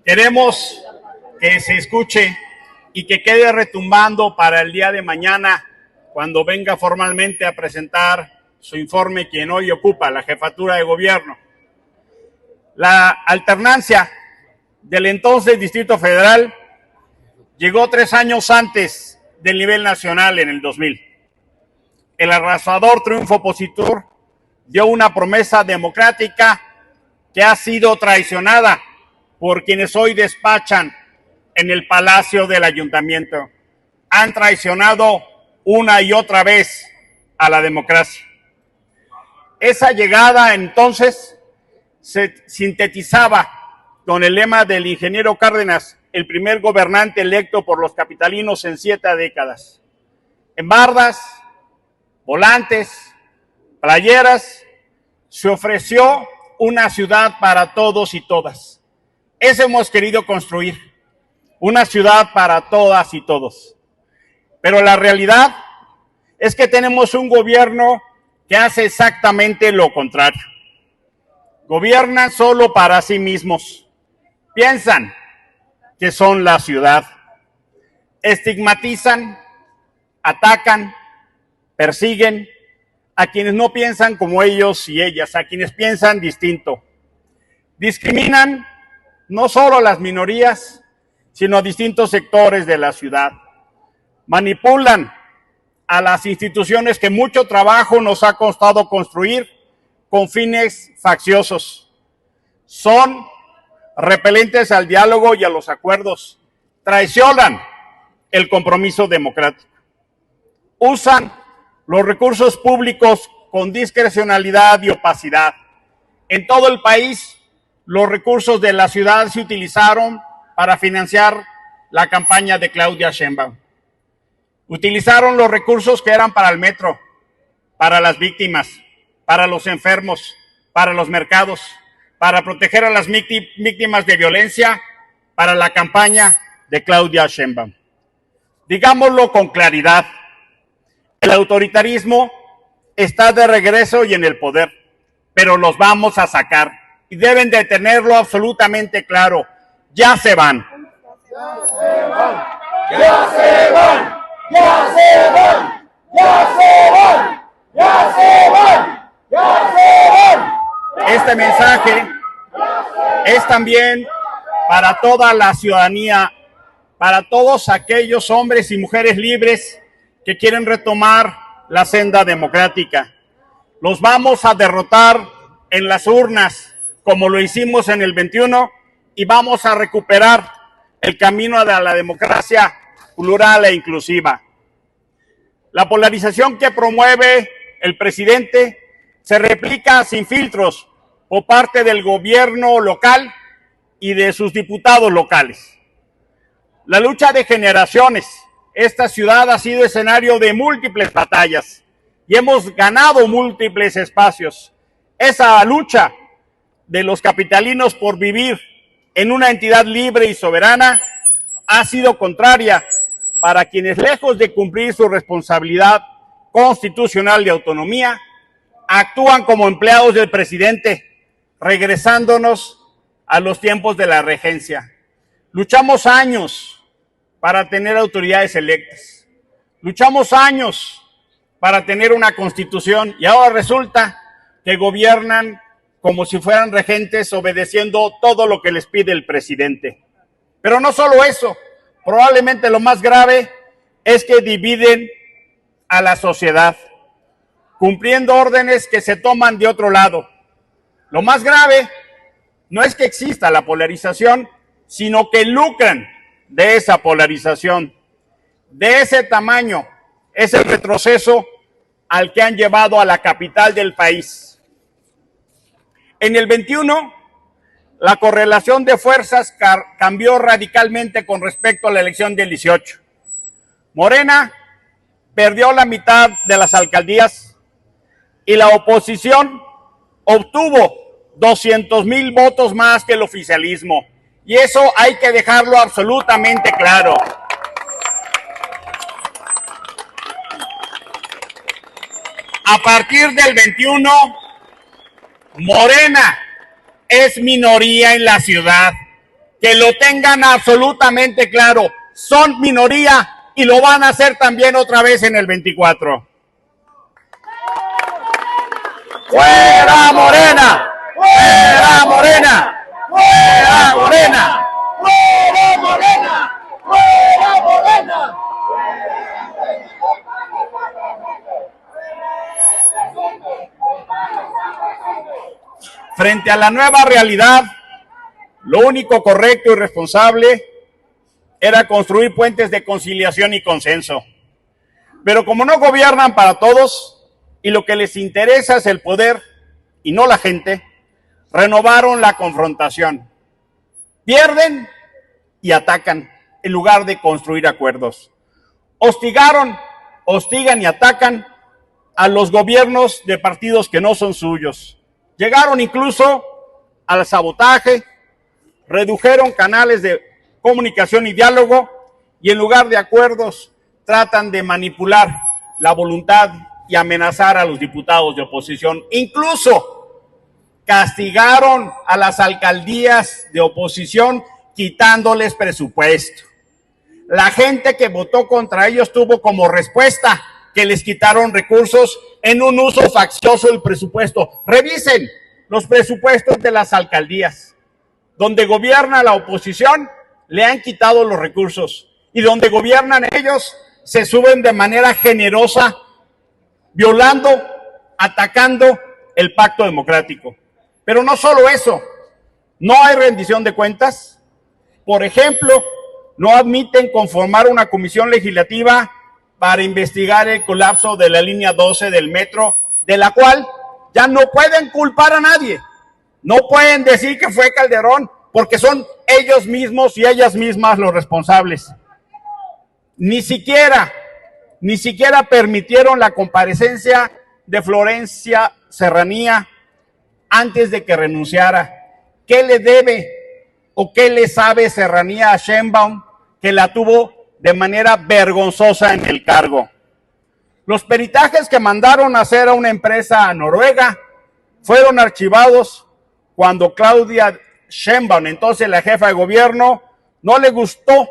Queremos que se escuche y que quede retumbando para el día de mañana, cuando venga formalmente a presentar su informe quien hoy ocupa la jefatura de gobierno. La alternancia del entonces Distrito Federal llegó 3 años antes del nivel nacional en el 2000. El arrasador triunfo opositor dio una promesa democrática que ha sido traicionada por quienes hoy despachan en el Palacio del Ayuntamiento. Han traicionado una y otra vez a la democracia. Esa llegada entonces se sintetizaba con el lema del ingeniero Cárdenas, el primer gobernante electo por los capitalinos en 7 décadas. En bardas, volantes, playeras, se ofreció una ciudad para todos y todas. Eso hemos querido construir, una ciudad para todas y todos. Pero la realidad es que tenemos un gobierno que hace exactamente lo contrario. Gobiernan solo para sí mismos. Piensan que son la ciudad. Estigmatizan, atacan, persiguen a quienes no piensan como ellos y ellas, a quienes piensan distinto. Discriminan no solo a las minorías, sino a distintos sectores de la ciudad. Manipulan a las instituciones que mucho trabajo nos ha costado construir con fines facciosos. Son repelentes al diálogo y a los acuerdos. Traicionan el compromiso democrático. Usan los recursos públicos con discrecionalidad y opacidad. En todo el país, los recursos de la ciudad se utilizaron para financiar la campaña de Claudia Sheinbaum. Utilizaron los recursos que eran para el metro, para las víctimas, para los enfermos, para los mercados, para proteger a las víctimas de violencia, para la campaña de Claudia Sheinbaum. Digámoslo con claridad, el autoritarismo está de regreso y en el poder, pero los vamos a sacar y deben de tenerlo absolutamente claro. Ya se van. ¡Ya se van! ¡Ya se van! ¡Ya se van! ¡Ya se van! ¡Ya se van! ¡Ya se van! Este mensaje es también para toda la ciudadanía, para todos aquellos hombres y mujeres libres que quieren retomar la senda democrática. Los vamos a derrotar en las urnas, como lo hicimos en el 21, y vamos a recuperar el camino a la democracia plural e inclusiva. La polarización que promueve el presidente se replica sin filtros por parte del gobierno local y de sus diputados locales. La lucha de generaciones. Esta ciudad ha sido escenario de múltiples batallas y hemos ganado múltiples espacios. Esa lucha de los capitalinos por vivir en una entidad libre y soberana ha sido contraria para quienes, lejos de cumplir su responsabilidad constitucional de autonomía, actúan como empleados del presidente, regresándonos a los tiempos de la regencia. Luchamos años para tener autoridades electas. Luchamos años para tener una constitución y ahora resulta que gobiernan como si fueran regentes, obedeciendo todo lo que les pide el presidente. Pero no solo eso, probablemente lo más grave es que dividen a la sociedad, cumpliendo órdenes que se toman de otro lado. Lo más grave no es que exista la polarización, sino que lucran de esa polarización. De ese tamaño es el retroceso al que han llevado a la capital del país. En el 21, la correlación de fuerzas cambió radicalmente con respecto a la elección del 18. Morena perdió la mitad de las alcaldías y la oposición obtuvo 200,000 votos más que el oficialismo. Y eso hay que dejarlo absolutamente claro. A partir del 21, Morena es minoría en la ciudad Que lo tengan absolutamente claro. Son minoría y lo van a hacer también otra vez en el 24. ¡Fuera Morena! ¡Fuera Morena! ¡Fuera Morena! ¡Fuera Morena! ¡Fuera Morena! Frente a la nueva realidad, lo único correcto y responsable era construir puentes de conciliación y consenso. Pero como no gobiernan para todos y lo que les interesa es el poder y no la gente, renovaron la confrontación. Pierden y atacan en lugar de construir acuerdos. Hostigan y atacan a los gobiernos de partidos que no son suyos. Llegaron incluso al sabotaje, redujeron canales de comunicación y diálogo y en lugar de acuerdos tratan de manipular la voluntad y amenazar a los diputados de oposición. Incluso castigaron a las alcaldías de oposición quitándoles presupuesto. La gente que votó contra ellos tuvo como respuesta que les quitaron recursos en un uso faccioso del presupuesto. Revisen los presupuestos de las alcaldías. Donde gobierna la oposición, le han quitado los recursos. Y donde gobiernan ellos, se suben de manera generosa, violando, atacando el pacto democrático. Pero no solo eso, no hay rendición de cuentas. Por ejemplo, no admiten conformar una comisión legislativa para investigar el colapso de la línea 12 del metro, de la cual ya no pueden culpar a nadie. No pueden decir que fue Calderón, porque son ellos mismos y ellas mismas los responsables. Ni siquiera permitieron la comparecencia de Florencia Serranía antes de que renunciara. ¿Qué le debe o qué le sabe Serranía a Sheinbaum, que la tuvo de manera vergonzosa en el cargo? Los peritajes que mandaron a hacer a una empresa noruega fueron archivados cuando Claudia Sheinbaum, entonces la jefa de gobierno, no le gustó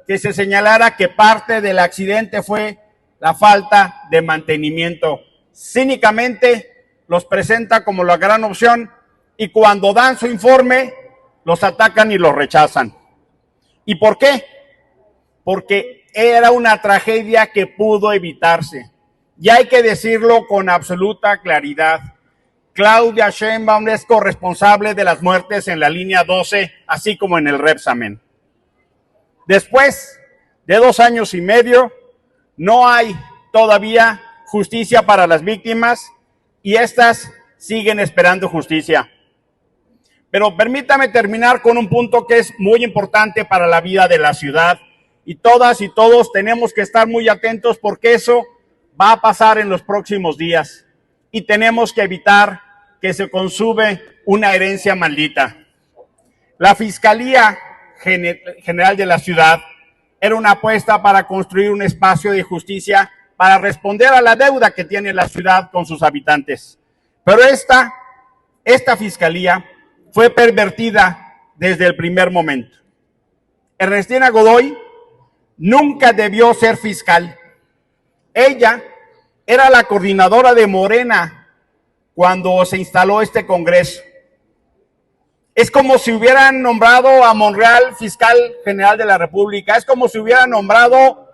que se señalara que parte del accidente fue la falta de mantenimiento. Cínicamente los presenta como la gran opción y cuando dan su informe los atacan y los rechazan. ¿Y por qué? Porque era una tragedia que pudo evitarse. Y hay que decirlo con absoluta claridad. Claudia Sheinbaum es corresponsable de las muertes en la línea 12, así como en el Repsamen. Después de 2 años y medio, no hay todavía justicia para las víctimas y estas siguen esperando justicia. Pero permítame terminar con un punto que es muy importante para la vida de la ciudad y todas y todos tenemos que estar muy atentos porque eso va a pasar en los próximos días y tenemos que evitar que se consume una herencia maldita. La Fiscalía General de la Ciudad era una apuesta para construir un espacio de justicia para responder a la deuda que tiene la ciudad con sus habitantes. Pero esta fiscalía fue pervertida desde el primer momento. Ernestina Godoy nunca debió ser fiscal. Ella era la coordinadora de Morena cuando se instaló este Congreso. Es como si hubieran nombrado a Monreal fiscal general de la República, es como si hubieran nombrado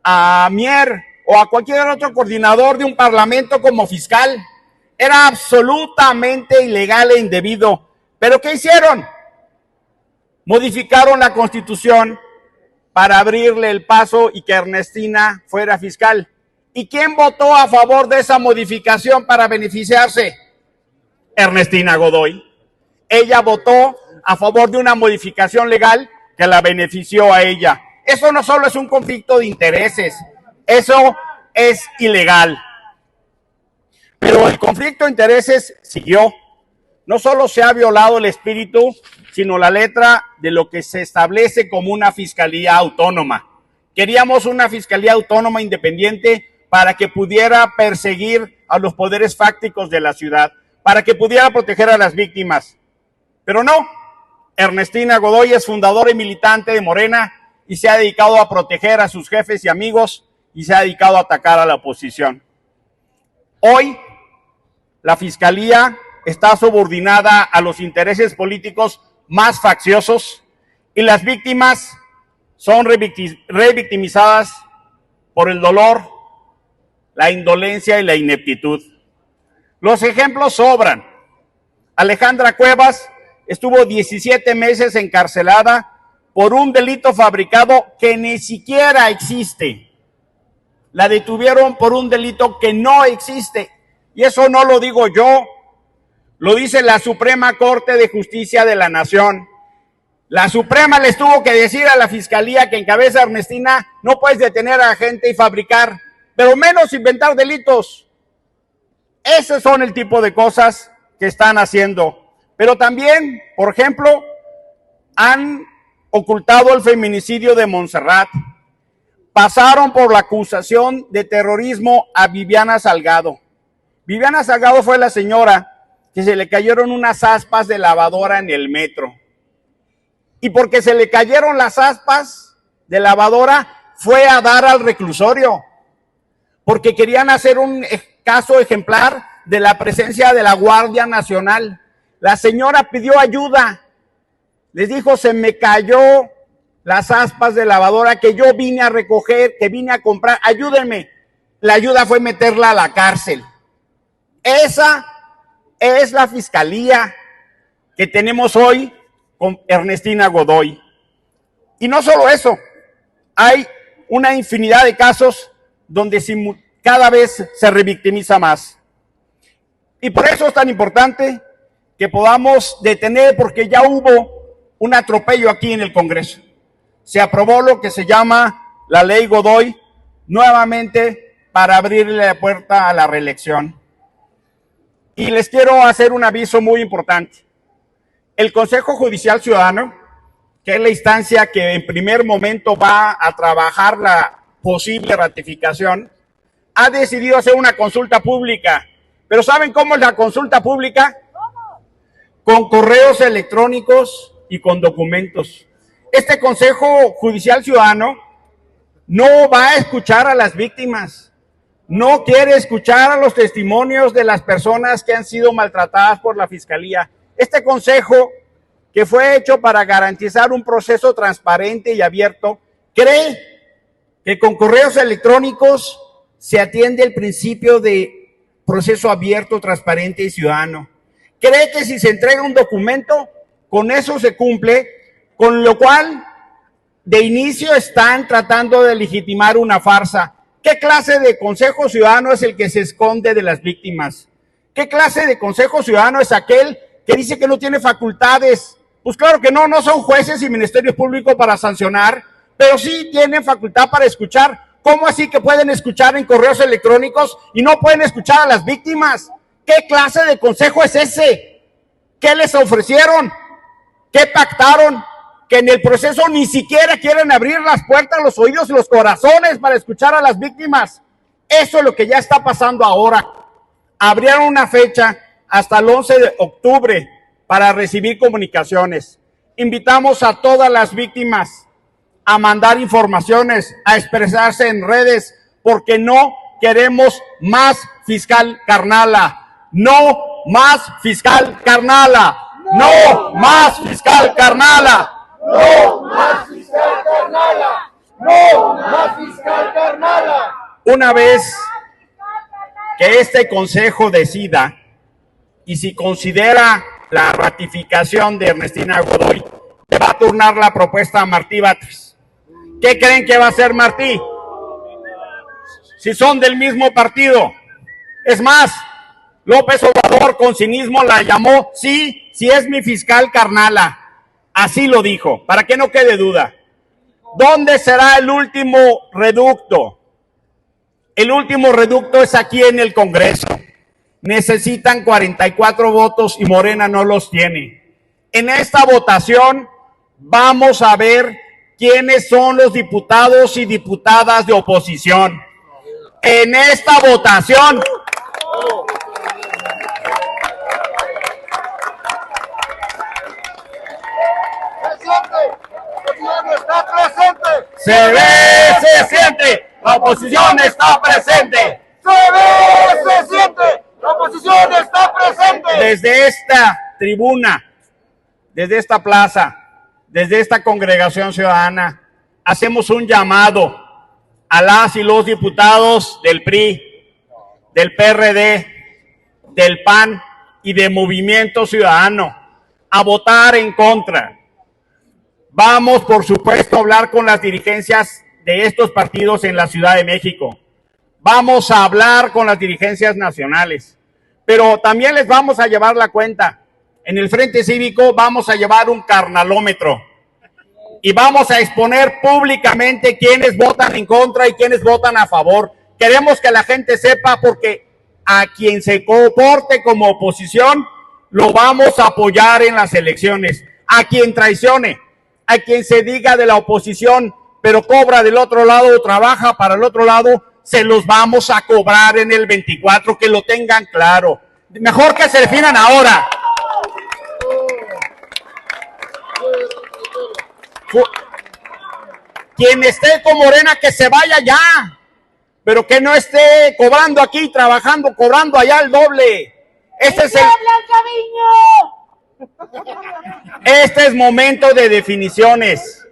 a Mier o a cualquier otro coordinador de un parlamento como fiscal. Era absolutamente ilegal e indebido. ¿Pero qué hicieron? Modificaron la Constitución para abrirle el paso y que Ernestina fuera fiscal. ¿Y quién votó a favor de esa modificación para beneficiarse? Ernestina Godoy. Ella votó a favor de una modificación legal que la benefició a ella. Eso no solo es un conflicto de intereses, eso es ilegal. Pero el conflicto de intereses siguió. No solo se ha violado el espíritu, sino la letra de lo que se establece como una fiscalía autónoma. Queríamos una fiscalía autónoma independiente para que pudiera perseguir a los poderes fácticos de la ciudad, para que pudiera proteger a las víctimas. Pero no, Ernestina Godoy es fundadora y militante de Morena y se ha dedicado a proteger a sus jefes y amigos y se ha dedicado a atacar a la oposición. Hoy, la Fiscalía está subordinada a los intereses políticos más facciosos y las víctimas son revictimizadas por el dolor, la indolencia y la ineptitud. Los ejemplos sobran. Alejandra Cuevas estuvo 17 meses encarcelada por un delito fabricado que ni siquiera existe. La detuvieron por un delito que no existe. Y eso no lo digo yo, lo dice la Suprema Corte de Justicia de la Nación. La Suprema les tuvo que decir a la Fiscalía que encabeza Ernestina, no puedes detener a la gente y fabricar, pero menos inventar delitos. Esos son el tipo de cosas que están haciendo. Pero también, por ejemplo, han ocultado el feminicidio de Montserrat. Pasaron por la acusación de terrorismo a Viviana Salgado. Viviana Salgado fue la señora que se le cayeron unas aspas de lavadora en el metro. Y porque se le cayeron las aspas de lavadora, fue a dar al reclusorio. Porque querían hacer un caso ejemplar de la presencia de la Guardia Nacional. La señora pidió ayuda. Les dijo, se me cayó las aspas de lavadora que yo vine a recoger, que vine a comprar, ayúdenme. La ayuda fue meterla a la cárcel. Esa es la Fiscalía que tenemos hoy con Ernestina Godoy. Y no solo eso, hay una infinidad de casos donde cada vez se revictimiza más. Y por eso es tan importante que podamos detener, porque ya hubo un atropello aquí en el Congreso. Se aprobó lo que se llama la Ley Godoy, nuevamente para abrirle la puerta a la reelección. Y les quiero hacer un aviso muy importante. El Consejo Judicial Ciudadano, que es la instancia que en primer momento va a trabajar la posible ratificación, ha decidido hacer una consulta pública. ¿Pero saben cómo es la consulta pública? Con correos electrónicos y con documentos. Este Consejo Judicial Ciudadano no va a escuchar a las víctimas, no quiere escuchar a los testimonios de las personas que han sido maltratadas por la Fiscalía. Este consejo, que fue hecho para garantizar un proceso transparente y abierto, cree que con correos electrónicos se atiende el principio de proceso abierto, transparente y ciudadano. Cree que si se entrega un documento, con eso se cumple, con lo cual de inicio están tratando de legitimar una farsa. ¿Qué clase de Consejo Ciudadano es el que se esconde de las víctimas? ¿Qué clase de Consejo Ciudadano es aquel que dice que no tiene facultades? Pues claro que no son jueces y ministerios públicos para sancionar, pero sí tienen facultad para escuchar. ¿Cómo así que pueden escuchar en correos electrónicos y no pueden escuchar a las víctimas? ¿Qué clase de consejo es ese? ¿Qué les ofrecieron? ¿Qué pactaron? Que en el proceso ni siquiera quieren abrir las puertas, los oídos y los corazones para escuchar a las víctimas. Eso es lo que ya está pasando ahora. Abrieron una fecha hasta el 11 de octubre para recibir comunicaciones. Invitamos a todas las víctimas a mandar informaciones, a expresarse en redes, porque no queremos más fiscal carnala. No más fiscal carnala. No más fiscal carnala. ¡No más fiscal carnala! ¡No más fiscal carnala! Una vez que este consejo decida y si considera la ratificación de Ernestina Godoy, le va a turnar la propuesta a Martí Batres. ¿Qué creen que va a hacer Martí? Si son del mismo partido. Es más, López Obrador con cinismo la llamó, sí es mi fiscal carnala. Así lo dijo, para que no quede duda. ¿Dónde será el último reducto? El último reducto es aquí en el Congreso. Necesitan 44 votos y Morena no los tiene. En esta votación vamos a ver quiénes son los diputados y diputadas de oposición. En esta votación oposición está presente. Se ve, se siente, la oposición está presente. Se ve, se siente, la oposición está presente. Desde esta tribuna, desde esta plaza, desde esta congregación ciudadana, hacemos un llamado a las y los diputados del PRI, del PRD, del PAN y de Movimiento Ciudadano a votar en contra. Vamos, por supuesto, a hablar con las dirigencias de estos partidos en la Ciudad de México. Vamos a hablar con las dirigencias nacionales, pero también les vamos a llevar la cuenta. En el Frente Cívico vamos a llevar un carnalómetro y vamos a exponer públicamente quiénes votan en contra y quiénes votan a favor. Queremos que la gente sepa, porque a quien se comporte como oposición lo vamos a apoyar en las elecciones. A quien traicione, a quien se diga de la oposición pero cobra del otro lado o trabaja para el otro lado, se los vamos a cobrar en el 24, que lo tengan claro. Mejor que se definan ahora. Quien esté con Morena, que se vaya ya, pero que no esté cobrando aquí, trabajando, cobrando allá el doble. Este es momento de definiciones.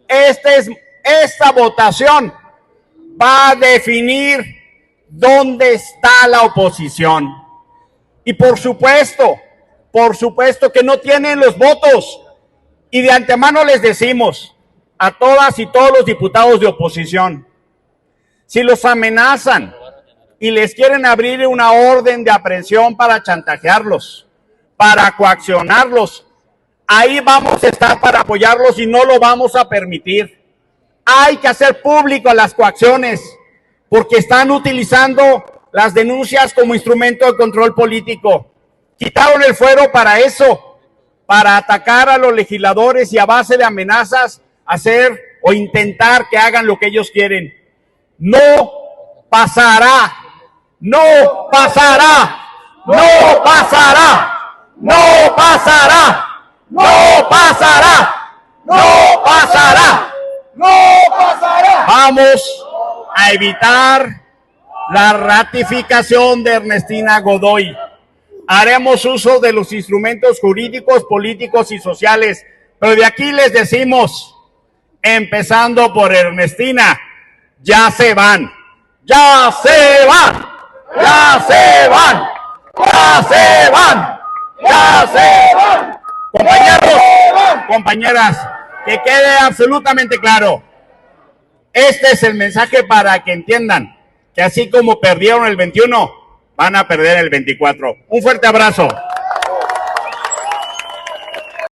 Esta votación va a definir dónde está la oposición. Y por supuesto que no tienen los votos. Y de antemano les decimos a todas y todos los diputados de oposición, si los amenazan y les quieren abrir una orden de aprehensión para chantajearlos, para coaccionarlos, ahí vamos a estar para apoyarlos y no lo vamos a permitir. Hay que hacer público las coacciones, porque están utilizando las denuncias como instrumento de control político. Quitaron el fuero para eso, para atacar a los legisladores y a base de amenazas hacer o intentar que hagan lo que ellos quieren. No pasará, no pasará, no pasará, no pasará, no pasará, no pasará, no pasará. Vamos a evitar la ratificación de Ernestina Godoy. Haremos uso de los instrumentos jurídicos, políticos y sociales, pero de aquí les decimos, empezando por Ernestina, ya se van, ya se van, ya se van, ya se van, ya se van. Compañeros, compañeras, que quede absolutamente claro, este es el mensaje para que entiendan que así como perdieron el 21, van a perder el 24. Un fuerte abrazo.